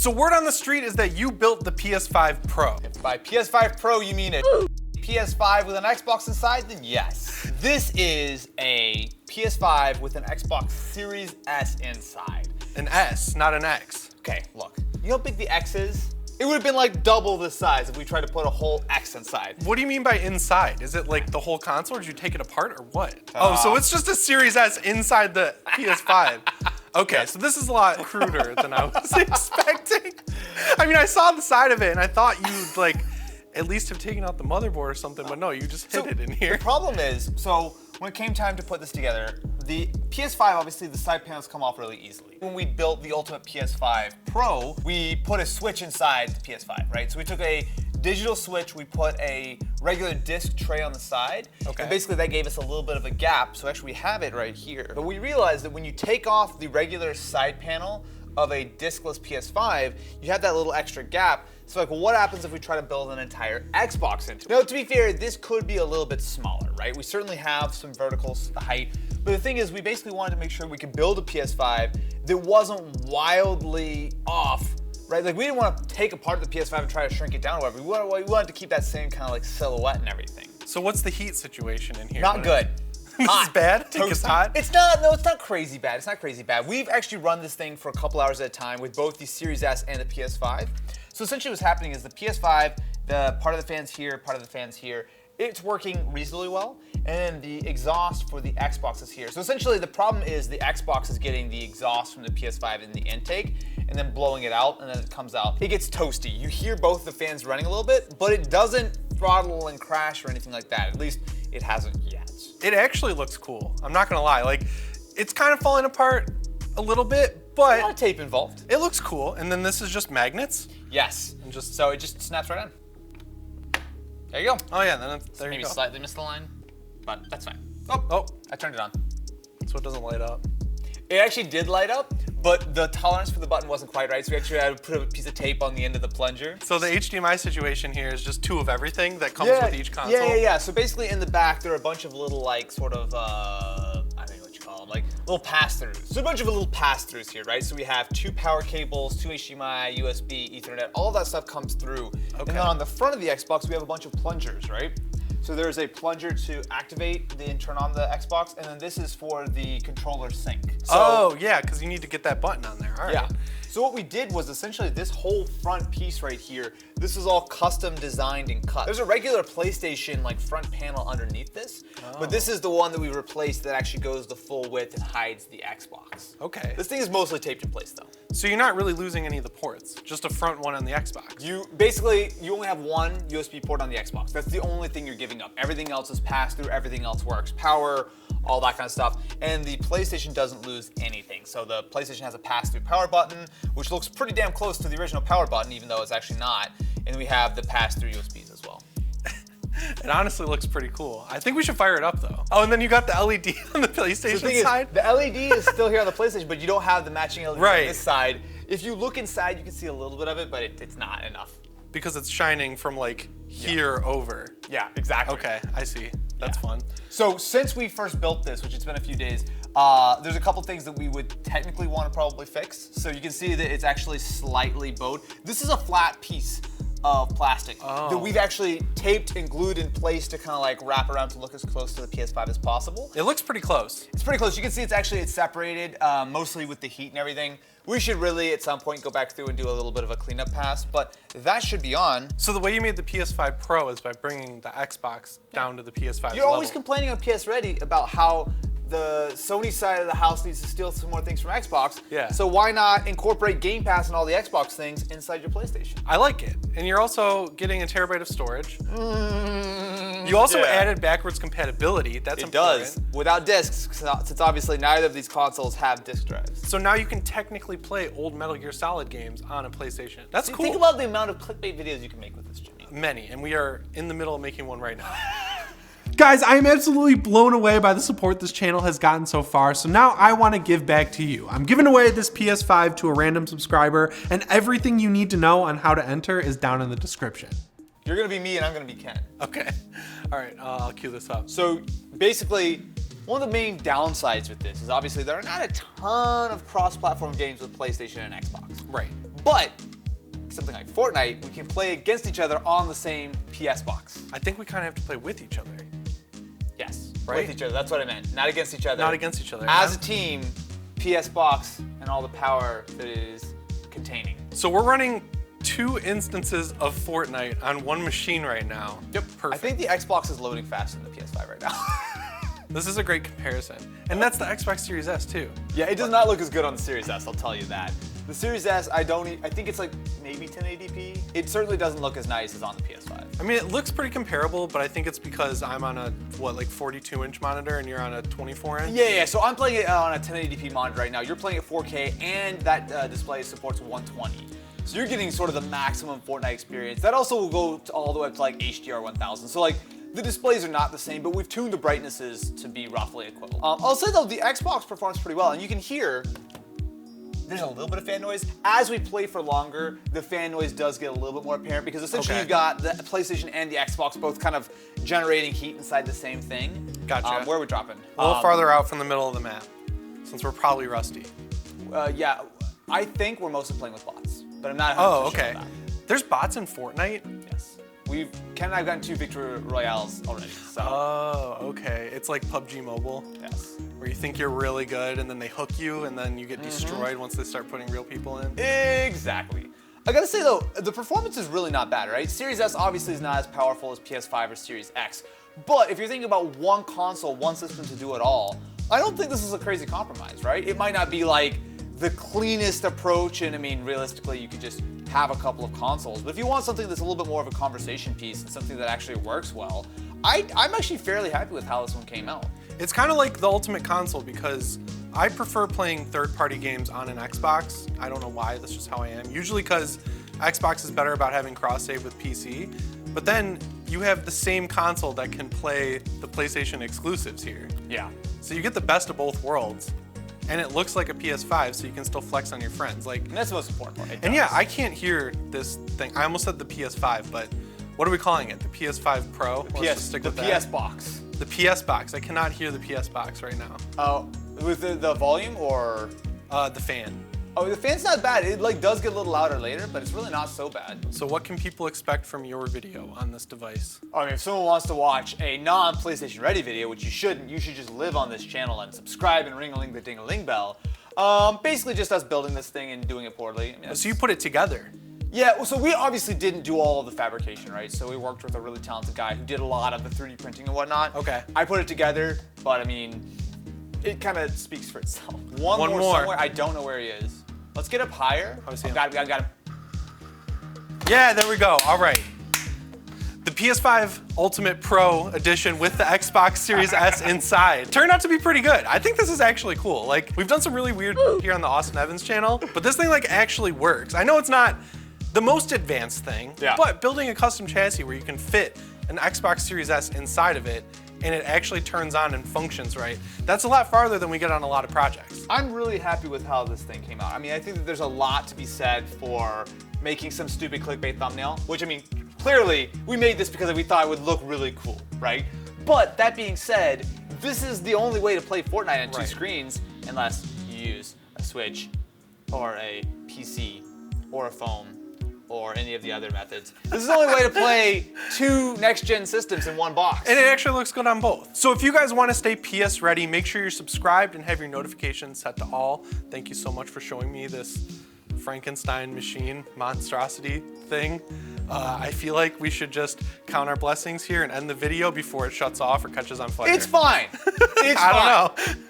So word on the street is that you built the PS5 Pro. If by PS5 Pro you mean a PS5 with an Xbox inside, then yes. This is a PS5 with an Xbox Series S inside. An S, not an X. Okay, look. You know how big the X is? It would have been like double the size if we tried to put a whole X inside. What do you mean by inside? Is it like the whole console, or did you take it apart, or what? Oh, so it's just a Series S inside the PS5. Okay, so this is a lot cruder than I was expecting. I mean, I saw the side of it, and I thought you'd like at least have taken out the motherboard or something, but no, you just hid it in here. The problem is, so when it came time to put this together, the PS5, obviously the side panels come off really easily. When we built the ultimate PS5 Pro, we put a switch inside the PS5, right? So we took a digital switch, we put a regular disc tray on the side, and basically that gave us a little bit of a gap, so actually we have it right here. But we realized that when you take off the regular side panel of a discless PS5, you have that little extra gap. So like, well, what happens if we try to build an entire Xbox into it? Now, to be fair, this could be a little bit smaller, right? We certainly have some vertical height, but the thing is, we basically wanted to make sure we could build a PS5 that wasn't wildly off, right? Like, we didn't want to take apart the PS5 and try to shrink it down or whatever. We wanted to keep that same kind of like silhouette and everything. So what's the heat situation in here? Not good. This is bad? Think it's hot? It's not crazy bad. It's not crazy bad. We've actually run this thing for a couple hours at a time with both the Series S and the PS5. So essentially what's happening is the PS5, the part of the fans here, part of the fans here, it's working reasonably well. And then the exhaust for the Xbox is here. So essentially the problem is the Xbox is getting the exhaust from the PS5 in the intake and then blowing it out, and then it comes out. It gets toasty. You hear both the fans running a little bit, but it doesn't throttle and crash or anything like that. At least it hasn't yet. It actually looks cool. I'm not gonna lie. Like, it's kind of falling apart a little bit, but a lot of tape involved. It looks cool. And then this is just magnets. Yes. And so it just snaps right on. There you go. Oh yeah, then there you Maybe go. slightly missed the line, but that's fine. Oh, I turned it on. So it doesn't light up. It actually did light up, but the tolerance for the button wasn't quite right, so we actually had to put a piece of tape on the end of the plunger. So the HDMI situation here is just two of everything that comes with each console? Yeah. So basically in the back, there are a bunch of little like sort of, I don't know what you call them, like little pass-throughs. So a bunch of little pass-throughs here, right? So we have two power cables, two HDMI, USB, Ethernet, all of that stuff comes through. And then on the front of the Xbox, we have a bunch of plungers, right? So there's a plunger to activate and turn on the Xbox, and then this is for the controller sync. So, yeah, because you need to get that button on there. All right. Yeah. So what we did was essentially this whole front piece right here, this is all custom designed and cut. There's a regular PlayStation like front panel underneath this, but this is the one that we replaced that actually goes the full width and hides the Xbox. Okay. This thing is mostly taped in place though. So you're not really losing any of the ports, just a front one on the Xbox. You only have one USB port on the Xbox. That's the only thing you're giving up. Everything else is passed through, everything else works. Power, all that kind of stuff. And the PlayStation doesn't lose anything. So the PlayStation has a pass-through power button, which looks pretty damn close to the original power button, even though it's actually not. And we have the pass-through USBs as well. It honestly looks pretty cool. I think we should fire it up though. Oh, and then you got the LED on the PlayStation side? The LED is still here on the PlayStation, but you don't have the matching LED on this side. If you look inside, you can see a little bit of it, but it's not enough. Because it's shining from like here over. Yeah, exactly. Okay, I see. That's fun. So since we first built this, which it's been a few days, there's a couple things that we would technically want to probably fix. So you can see that it's actually slightly bowed. This is a flat piece of plastic that we've actually taped and glued in place to kind of like wrap around to look as close to the PS5 as possible. It looks pretty close. It's pretty close. You can see it's separated mostly with the heat and everything. We should really at some point go back through and do a little bit of a cleanup pass, but that should be on. So the way you made the PS5 Pro is by bringing the Xbox down to the PS5 You're always complaining on PSReady about how the Sony side of the house needs to steal some more things from Xbox. Yeah. So why not incorporate Game Pass and all the Xbox things inside your PlayStation? I like it. And you're also getting a terabyte of storage. You also added backwards compatibility. That's important. It does. Without discs, since obviously neither of these consoles have disc drives. So now you can technically play old Metal Gear Solid games on a PlayStation. That's cool. Think about the amount of clickbait videos you can make with this, Jimmy. Many. And we are in the middle of making one right now. Guys, I am absolutely blown away by the support this channel has gotten so far, so now I want to give back to you. I'm giving away this PS5 to a random subscriber, and everything you need to know on how to enter is down in the description. You're gonna be me and I'm gonna be Ken. Okay. All right, I'll cue this up. So basically, one of the main downsides with this is obviously there are not a ton of cross-platform games with PlayStation and Xbox. Right. But something like Fortnite, we can play against each other on the same PS box. I think we kind of have to play with each other. Yes, Right? with each other. That's what I meant. Not against each other. Not against each other. As huh? a team, PS box and all the power that it is containing. So we're running 2 instances of Fortnite on one machine right now. Yep. Perfect. I think the Xbox is loading faster than the PS5 right now. This is a great comparison. And that's the Xbox Series S too. Yeah, it does not look as good on the Series S, I'll tell you that. The Series S, I think it's like maybe 1080p. It certainly doesn't look as nice as on the PS5. I mean, it looks pretty comparable, but I think it's because I'm on a, 42-inch monitor and you're on a 24-inch? Yeah, so I'm playing it on a 1080p monitor right now. You're playing at 4K, and that display supports 120. So you're getting sort of the maximum Fortnite experience. That also will go all the way up to like HDR 1000. So like, the displays are not the same, but we've tuned the brightnesses to be roughly equivalent. I'll say though, the Xbox performs pretty well, and you can hear there's a little bit of fan noise. As we play for longer, the fan noise does get a little bit more apparent because essentially you've got the PlayStation and the Xbox both kind of generating heat inside the same thing. Gotcha. Where are we dropping? A little farther out from the middle of the map, since we're probably rusty. Yeah, I think we're mostly playing with bots, but I'm not 100% Oh, sure okay. of that. There's bots in Fortnite? Yes. Ken and I have gotten 2 victory royales already, so. Oh, okay. It's like PUBG Mobile, Yes. where you think you're really good and then they hook you and then you get destroyed once they start putting real people in. Exactly. I gotta say though, the performance is really not bad, right? Series S obviously is not as powerful as PS5 or Series X, but if you're thinking about one console, one system to do it all, I don't think this is a crazy compromise, right? It might not be like the cleanest approach, and I mean, realistically, you could just have a couple of consoles. But if you want something that's a little bit more of a conversation piece and something that actually works well, I'm actually fairly happy with how this one came out. It's kind of like the ultimate console because I prefer playing third-party games on an Xbox. I don't know why, that's just how I am. Usually because Xbox is better about having cross-save with PC, but then you have the same console that can play the PlayStation exclusives here. Yeah. So you get the best of both worlds. And it looks like a PS5, so you can still flex on your friends. Like, And that's the most important part. and yeah, I can't hear this thing. I almost said the PS5, but what are we calling it? The PS5 Pro? Let's just stick with PS that. box. The PS box. I cannot hear the PS box right now. Oh, with the volume or? The fan. Oh, the fan's not bad. It like does get a little louder later, but it's really not so bad. So what can people expect from your video on this device? I mean, if someone wants to watch a non-PlayStation Ready video, which you shouldn't, you should just live on this channel and subscribe and ring-a-ling the ding-a-ling bell. Basically just us building this thing and doing it poorly. I mean, So you put it together. yeah, so we obviously didn't do all of the fabrication, right? So we worked with a really talented guy who did a lot of the 3D printing and whatnot. Okay. I put it together, but I mean, it kind of speaks for itself. One more somewhere. I don't know where he is. Let's get up higher. I see him. Got him. Yeah, there we go. All right. The PS5 Ultimate Pro Edition with the Xbox Series S inside turned out to be pretty good. I think this is actually cool. Like, we've done some really weird here on the Austin Evans channel, but this thing like actually works. I know it's not the most advanced thing, Yeah. but building a custom chassis where you can fit an Xbox Series S inside of it and it actually turns on and functions right, that's a lot farther than we get on a lot of projects. I'm really happy with how this thing came out. I mean, I think that there's a lot to be said for making some stupid clickbait thumbnail, which I mean, clearly we made this because we thought it would look really cool, right? But that being said, this is the only way to play Fortnite on 2 Right. screens unless you use a Switch or a PC or a phone or any of the other methods. This is the only way to play 2 next-gen systems in one box. And it actually looks good on both. So if you guys want to stay PS ready, make sure you're subscribed and have your notifications set to all. Thank you so much for showing me this Frankenstein machine monstrosity thing. I feel like we should just count our blessings here and end the video before it shuts off or catches on fire. It's fine. It's I fine. don't know.